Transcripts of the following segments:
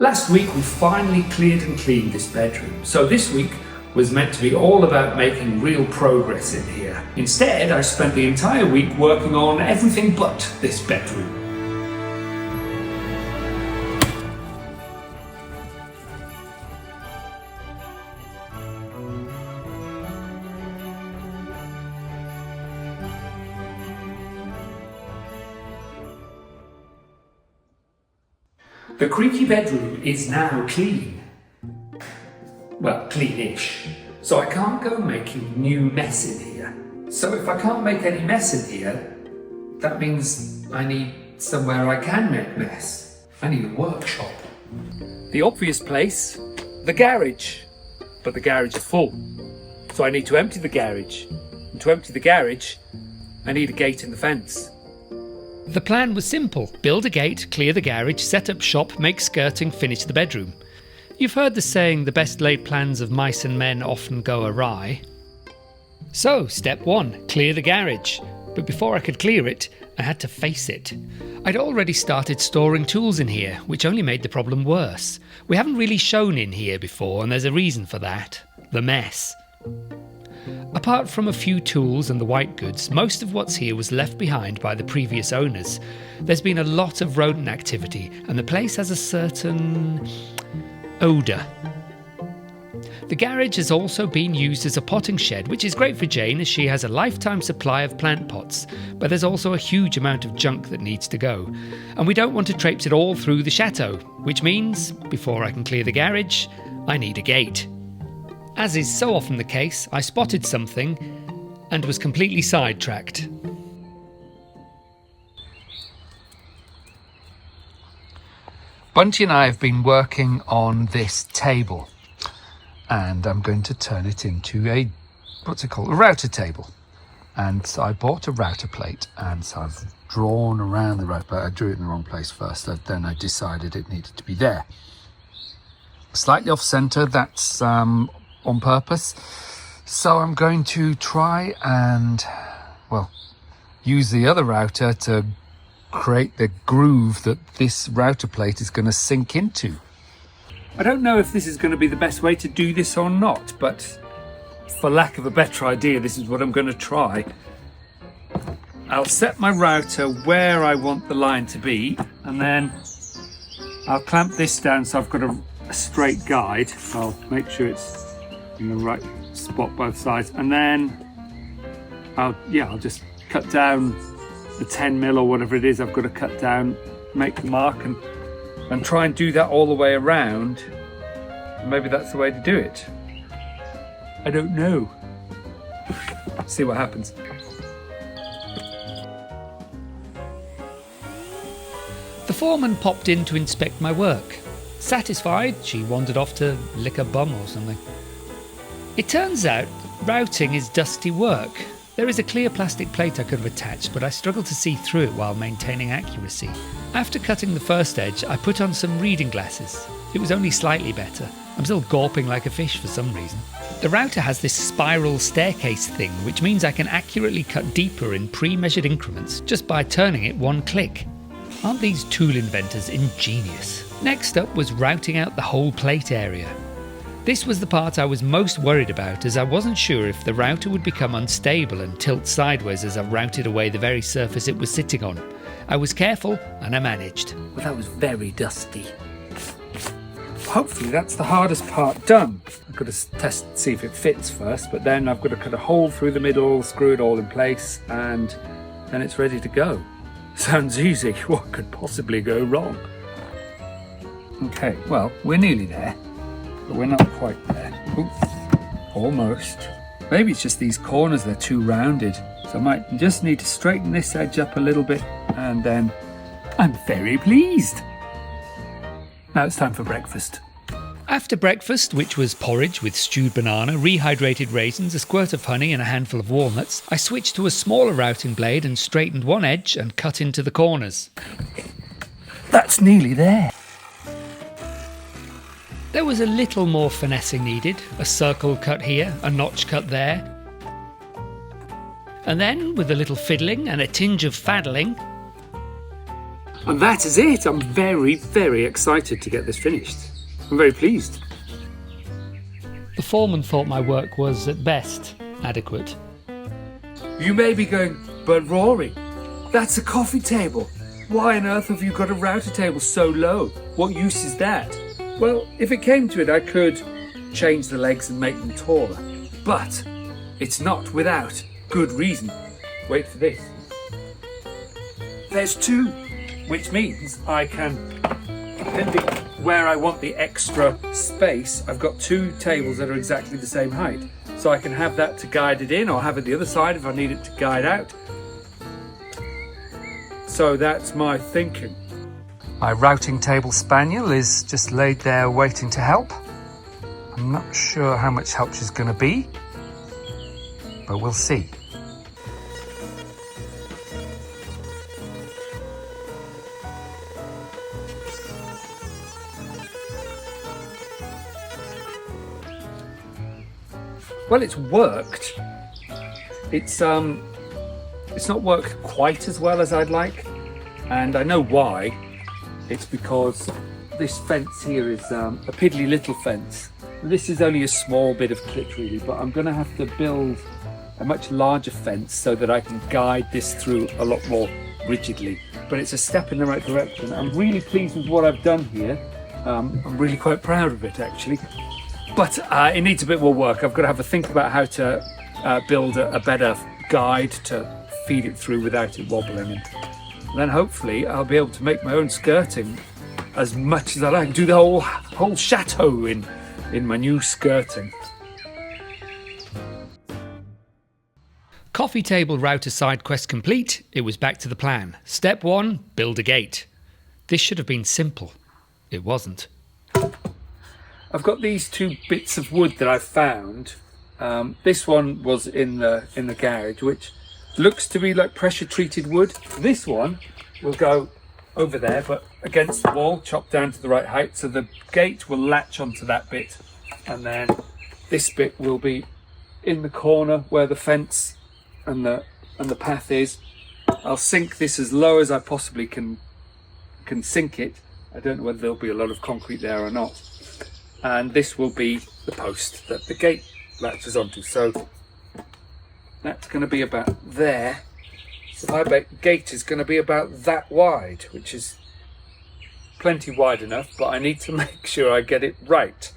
Last week we finally cleared and cleaned this bedroom, so this week was meant to be all about making real progress in here. Instead, I spent the entire week working on everything but this bedroom. The creaky bedroom is now clean. Well, cleanish. So I can't go making new mess in here. So if I can't make any mess in here, that means I need somewhere I can make mess. I need a workshop. The obvious place, the garage. But the garage is full. So I need to empty the garage. And to empty the garage, I need a gate in the fence. The plan was simple. Build a gate, clear the garage, set up shop, make skirting, finish the bedroom. You've heard the saying, the best laid plans of mice and men often go awry. So, step 1, clear the garage. But before I could clear it, I had to face it. I'd already started storing tools in here, which only made the problem worse. We haven't really shown in here before, and there's a reason for that. The mess. Apart from a few tools and the white goods, most of what's here was left behind by the previous owners. There's been a lot of rodent activity, and the place has a certain odour. The garage has also been used as a potting shed, which is great for Jane as she has a lifetime supply of plant pots, but there's also a huge amount of junk that needs to go. And we don't want to traipse it all through the chateau, which means, before I can clear the garage, I need a gate. As is so often the case, I spotted something and was completely sidetracked. Bunty and I have been working on this table, and I'm going to turn it into a router table. And so I bought a router plate, and so I've drawn around the router plate. I drew it in the wrong place first, then I decided it needed to be there. Slightly off centre, that's on purpose. So I'm going to try and, use the other router to create the groove that this router plate is going to sink into. I don't know if this is going to be the best way to do this or not, but for lack of a better idea, this is what I'm going to try. I'll set my router where I want the line to be, and then I'll clamp this down so I've got a straight guide. I'll make sure it's in the right spot both sides, and then I'll just cut down the 10mm or whatever it is I've got to cut down, make the mark, and try and do that all the way around. Maybe that's the way to do it. I don't know. See what happens. The foreman popped in to inspect my work. Satisfied, she wandered off to lick a bum or something. It turns out routing is dusty work. There is a clear plastic plate I could have attached, but I struggled to see through it while maintaining accuracy. After cutting the first edge, I put on some reading glasses. It was only slightly better. I'm still gawping like a fish for some reason. The router has this spiral staircase thing, which means I can accurately cut deeper in pre-measured increments just by turning it one click. Aren't these tool inventors ingenious? Next up was routing out the whole plate area. This was the part I was most worried about, as I wasn't sure if the router would become unstable and tilt sideways as I routed away the very surface it was sitting on. I was careful and I managed. But that was very dusty. Hopefully that's the hardest part done. I've got to test see if it fits first, but then I've got to cut a hole through the middle, screw it all in place, and then it's ready to go. Sounds easy. What could possibly go wrong? Okay, well, we're nearly there. But we're not quite there. Ooh, almost. Maybe it's just these corners, they're too rounded. So I might just need to straighten this edge up a little bit, and then I'm very pleased. Now it's time for breakfast. After breakfast, which was porridge with stewed banana, rehydrated raisins, a squirt of honey and a handful of walnuts, I switched to a smaller routing blade and straightened one edge and cut into the corners. That's nearly there. There was a little more finessing needed, a circle cut here, a notch cut there. And then, with a little fiddling and a tinge of faddling, And that is it. I'm very, very excited to get this finished. I'm very pleased. The foreman thought my work was, at best, adequate. You may be going, but Rory, that's a coffee table. Why on earth have you got a router table so low? What use is that? Well, if it came to it, I could change the legs and make them taller. But it's not without good reason. Wait for this. There's two, which means I can, depending where I want the extra space, I've got two tables that are exactly the same height. So I can have that to guide it in, or have it the other side if I need it to guide out. So that's my thinking. My routing table Spaniel is just laid there waiting to help. I'm not sure how much help she's going to be, but we'll see. Well, it's worked. It's not worked quite as well as I'd like, and I know why. It's because this fence here is a piddly little fence. This is only a small bit of kit really, but I'm going to have to build a much larger fence so that I can guide this through a lot more rigidly. But it's a step in the right direction. I'm really pleased with what I've done here. I'm really quite proud of it actually. But it needs a bit more work. I've got to have a think about how to build a better guide to feed it through without it wobbling. And then hopefully I'll be able to make my own skirting as much as I like. Do the whole chateau in my new skirting. Coffee table router side quest complete. It was back to the plan. Step 1, build a gate. This should have been simple. It wasn't. I've got these two bits of wood that I found. This one was in the garage, which looks to be like pressure treated wood. This one will go over there, but against the wall, chopped down to the right height, so the gate will latch onto that bit, and then this bit will be in the corner where the fence and the path is. I'll sink this as low as I possibly can sink it. I don't know whether there'll be a lot of concrete there or not. And this will be the post that the gate latches onto. So that's going to be about there. So my gate is going to be about that wide, which is plenty wide enough, but I need to make sure I get it right.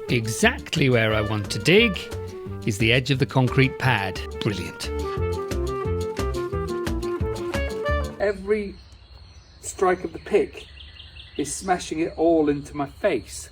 Exactly where I want to dig is the edge of the concrete pad. Brilliant. Every strike of the pick is smashing it all into my face.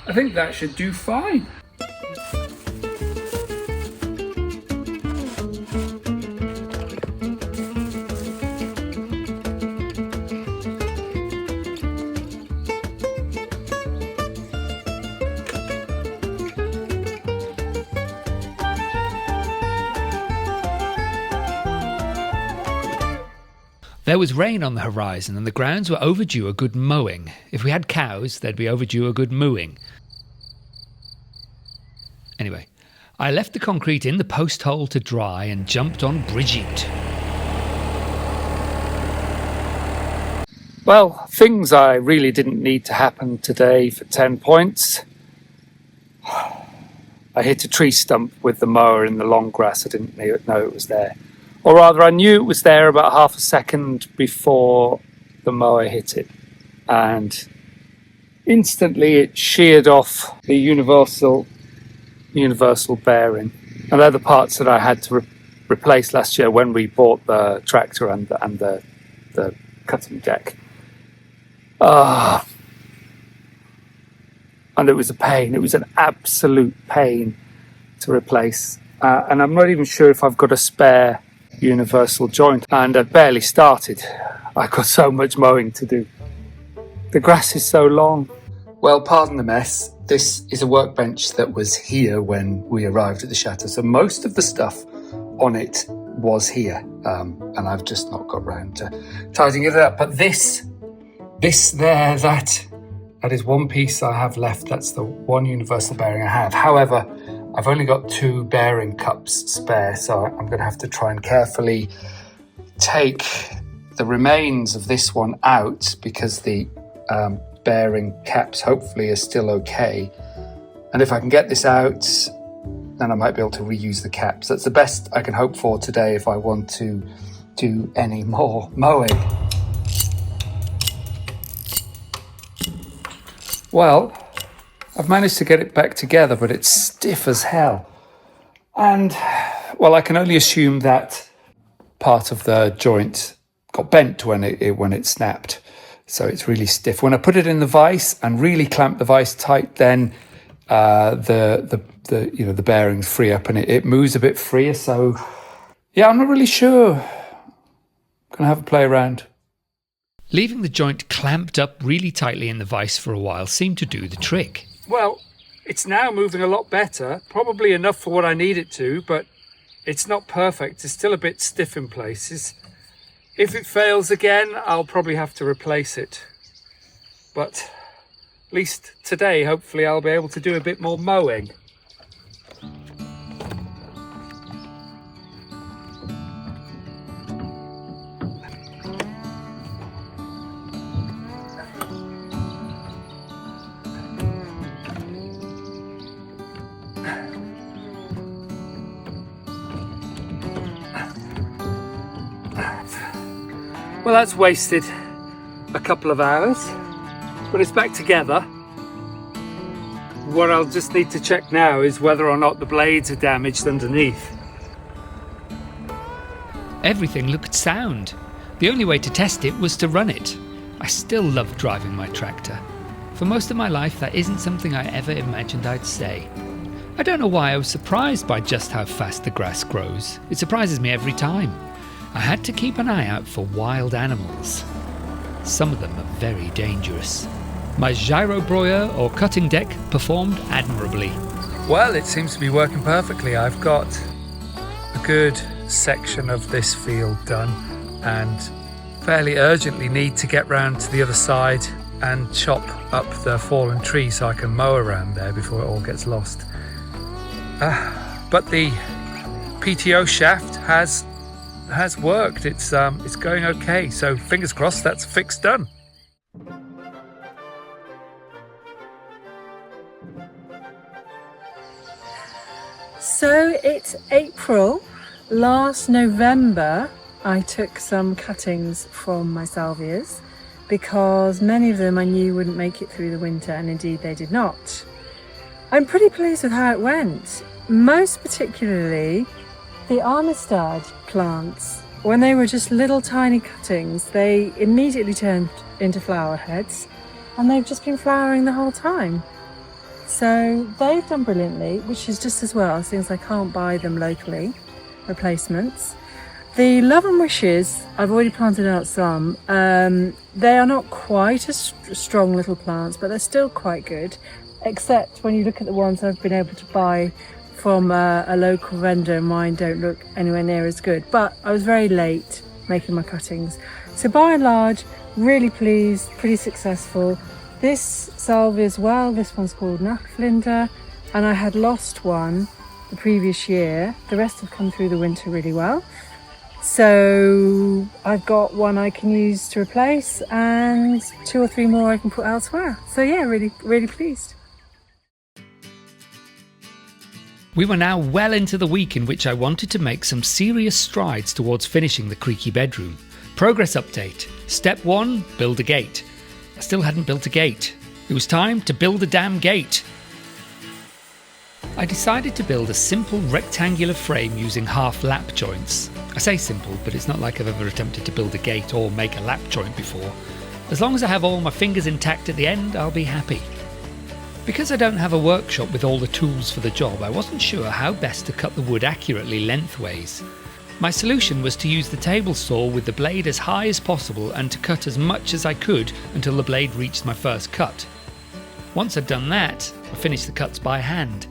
I think that should do fine. There was rain on the horizon and the grounds were overdue a good mowing. If we had cows, they'd be overdue a good mooing. Anyway, I left the concrete in the post hole to dry and jumped on Brigitte. Well, things I really didn't need to happen today for 10 points. I hit a tree stump with the mower in the long grass. I didn't know it was there. Or rather, I knew it was there about half a second before the mower hit it. And instantly it sheared off the universal bearing. And they're the parts that I had to replace last year when we bought the tractor and the cutting deck. And it was a pain. It was an absolute pain to replace. And I'm not even sure if I've got a spare universal joint. And I'd barely started. I've got so much mowing to do. The grass is so long. Well, pardon the mess. This is a workbench that was here when we arrived at the Chateau. So most of the stuff on it was here. And I've just not got round to tidying it up. But that is one piece I have left. That's the one universal bearing I have. However, I've only got 2 bearing cups spare, so I'm going to have to try and carefully take the remains of this one out because the bearing caps hopefully are still okay. And if I can get this out, then I might be able to reuse the caps. That's the best I can hope for today if I want to do any more mowing. Well, I've managed to get it back together, but it's stiff as hell. And, well, I can only assume that part of the joint got bent when it snapped. So it's really stiff. When I put it in the vise and really clamp the vise tight, then the bearings free up and it moves a bit freer. So, yeah, I'm not really sure. I'm gonna have a play around. Leaving the joint clamped up really tightly in the vise for a while seemed to do the trick. Well, it's now moving a lot better, probably enough for what I need it to, but it's not perfect. It's still a bit stiff in places. If it fails again, I'll probably have to replace it. But at least today, hopefully, I'll be able to do a bit more mowing. Well, that's wasted a couple of hours, but it's back together. What I'll just need to check now is whether or not the blades are damaged underneath. Everything looked sound. The only way to test it was to run it. I still love driving my tractor. For most of my life, that isn't something I ever imagined I'd say. I don't know why I was surprised by just how fast the grass grows. It surprises me every time. I had to keep an eye out for wild animals. Some of them are very dangerous. My gyro broyer or cutting deck performed admirably. Well, it seems to be working perfectly. I've got a good section of this field done and fairly urgently need to get round to the other side and chop up the fallen tree so I can mow around there before it all gets lost. But the PTO shaft has worked. It's going okay, so fingers crossed that's fixed done. So it's April. Last November I took some cuttings from my salvias because many of them I knew wouldn't make it through the winter, and indeed they did not. I'm pretty pleased with how it went, most particularly the Armistead plants. When they were just little tiny cuttings, they immediately turned into flower heads, and they've just been flowering the whole time. So they've done brilliantly, which is just as well, since I can't buy them locally, replacements. The Love and Wishes, I've already planted out some. They are not quite as strong little plants, but they're still quite good, except when you look at the ones I've been able to buy from a local vendor, mine don't look anywhere near as good. But I was very late making my cuttings. So by and large, really pleased, pretty successful. This salvia as well, this one's called Nachflinder, and I had lost one the previous year. The rest have come through the winter really well. So I've got one I can use to replace and 2 or 3 more I can put elsewhere. So yeah, really, really pleased. We were now well into the week in which I wanted to make some serious strides towards finishing the creaky bedroom. Progress update. Step 1, build a gate. I still hadn't built a gate. It was time to build a damn gate. I decided to build a simple rectangular frame using half lap joints. I say simple, but it's not like I've ever attempted to build a gate or make a lap joint before. As long as I have all my fingers intact at the end, I'll be happy. Because I don't have a workshop with all the tools for the job, I wasn't sure how best to cut the wood accurately lengthways. My solution was to use the table saw with the blade as high as possible and to cut as much as I could until the blade reached my first cut. Once I'd done that, I finished the cuts by hand.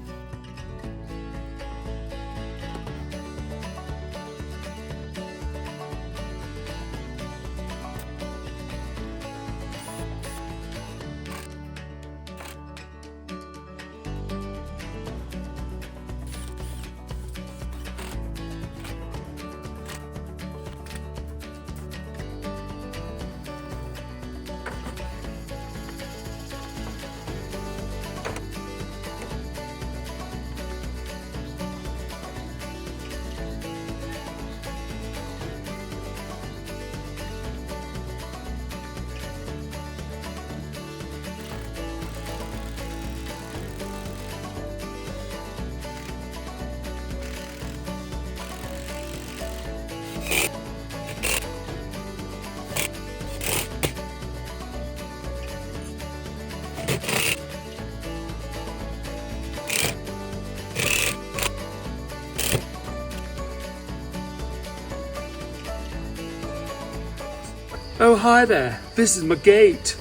Oh, hi there. This is my gate.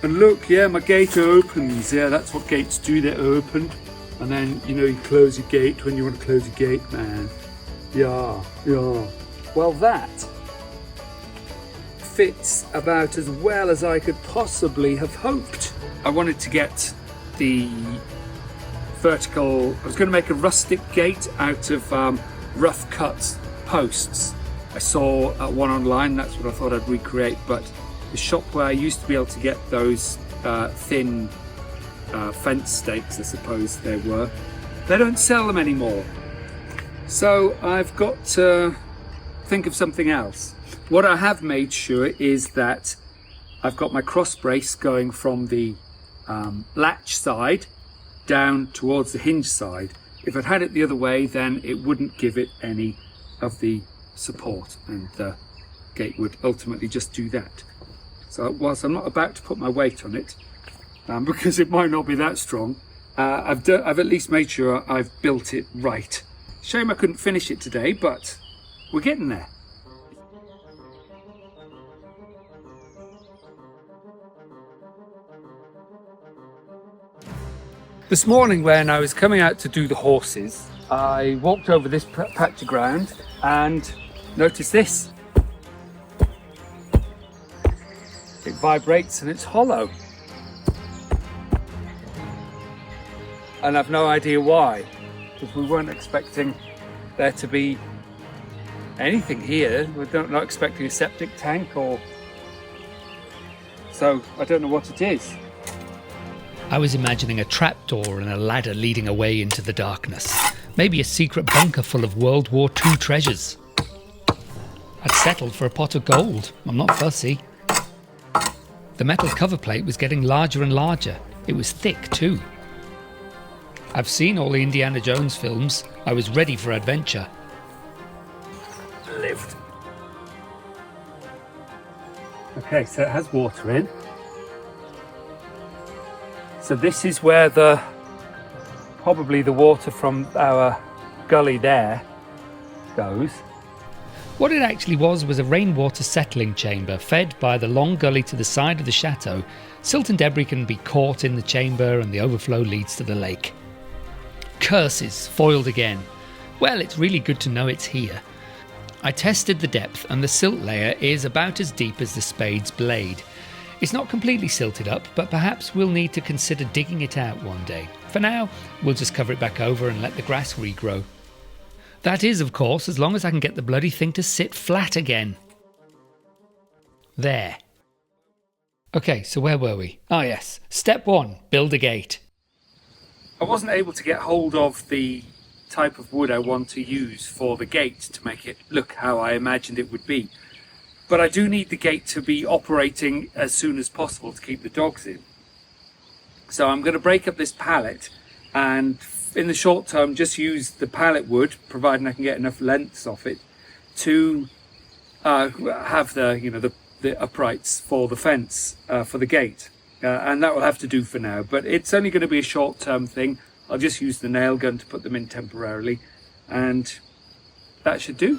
And look, yeah, my gate opens. Yeah, that's what gates do, they're opened. And then, you close your gate when you want to close your gate, man. Yeah. Well, that fits about as well as I could possibly have hoped. I wanted to get the vertical, I was going to make a rustic gate out of rough cut posts. I saw one online, that's what I thought I'd recreate, but the shop where I used to be able to get those thin fence stakes, I suppose they were, they don't sell them anymore. So I've got to think of something else. What I have made sure is that I've got my cross brace going from the latch side down towards the hinge side. If I'd had it the other way, then it wouldn't give it any of the support, and the gate would ultimately just do that. So whilst I'm not about to put my weight on it, because it might not be that strong, I've at least made sure I've built it right. Shame I couldn't finish it today, but we're getting there. This morning when I was coming out to do the horses, I walked over this patch of ground and noticed this. It vibrates and it's hollow. And I've no idea why, because we weren't expecting there to be anything here. We're not expecting a septic tank or... So I don't know what it is. I was imagining a trapdoor and a ladder leading away into the darkness. Maybe a secret bunker full of World War II treasures. I'd settled for a pot of gold. I'm not fussy. The metal cover plate was getting larger and larger. It was thick too. I've seen all the Indiana Jones films. I was ready for adventure. Lived. Okay, so it has water in. So this is where probably the water from our gully there goes. What it actually was a rainwater settling chamber fed by the long gully to the side of the chateau. Silt and debris can be caught in the chamber and the overflow leads to the lake. Curses, foiled again. Well, it's really good to know it's here. I tested the depth and the silt layer is about as deep as the spade's blade. It's not completely silted up, but perhaps we'll need to consider digging it out one day. For now, we'll just cover it back over and let the grass regrow. That is, of course, as long as I can get the bloody thing to sit flat again. There. Okay, so where were we? Ah yes, step 1, build a gate. I wasn't able to get hold of the type of wood I want to use for the gate to make it look how I imagined it would be. But I do need the gate to be operating as soon as possible to keep the dogs in. So I'm going to break up this pallet and in the short term just use the pallet wood, providing I can get enough lengths off it, to have the uprights for the fence, for the gate. And that will have to do for now, but it's only going to be a short term thing. I'll just use the nail gun to put them in temporarily, and that should do.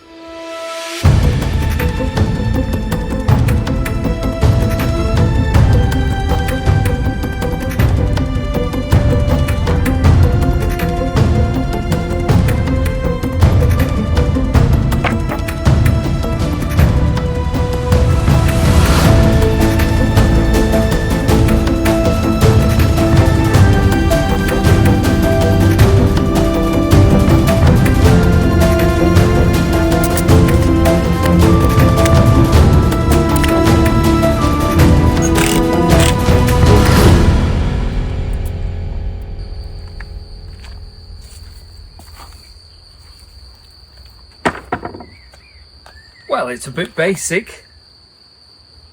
Well, it's a bit basic,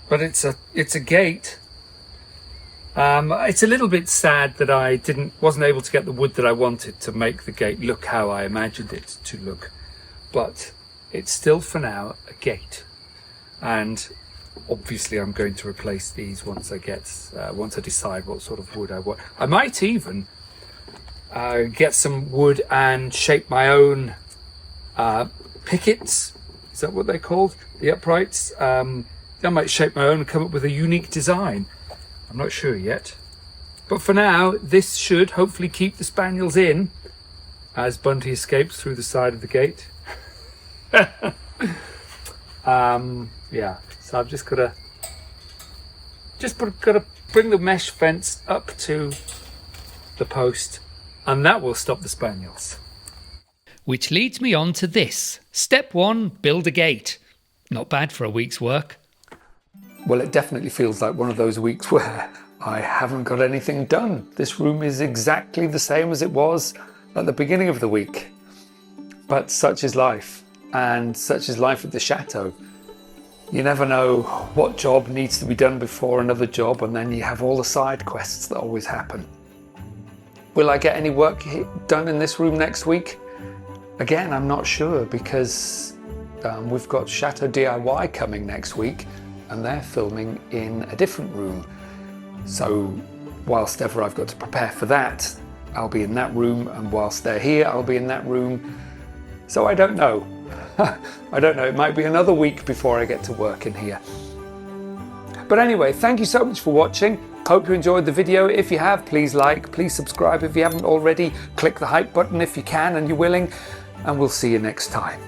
but it's a gate. It's a little bit sad that I wasn't able to get the wood that I wanted to make the gate look how I imagined it to look, but it's still for now a gate. And obviously I'm going to replace these once I decide what sort of wood I want. I might even get some wood and shape my own pickets. Is that what they're called? The uprights? I might shape my own and come up with a unique design. I'm not sure yet. But for now, this should hopefully keep the Spaniels in as Bunty escapes through the side of the gate. Yeah, so I've just got to bring the mesh fence up to the post, and that will stop the Spaniels. Which leads me on to this. Step 1, build a gate. Not bad for a week's work. Well, it definitely feels like one of those weeks where I haven't got anything done. This room is exactly the same as it was at the beginning of the week. But such is life, and such is life at the Chateau. You never know what job needs to be done before another job, and then you have all the side quests that always happen. Will I get any work done in this room next week? Again, I'm not sure, because we've got Chateau DIY coming next week and they're filming in a different room. So whilst ever I've got to prepare for that, I'll be in that room, and whilst they're here, I'll be in that room. So I don't know. I don't know, it might be another week before I get to work in here. But anyway, thank you so much for watching. Hope you enjoyed the video. If you have, please like, please subscribe if you haven't already. Click the hype button if you can and you're willing. And we'll see you next time.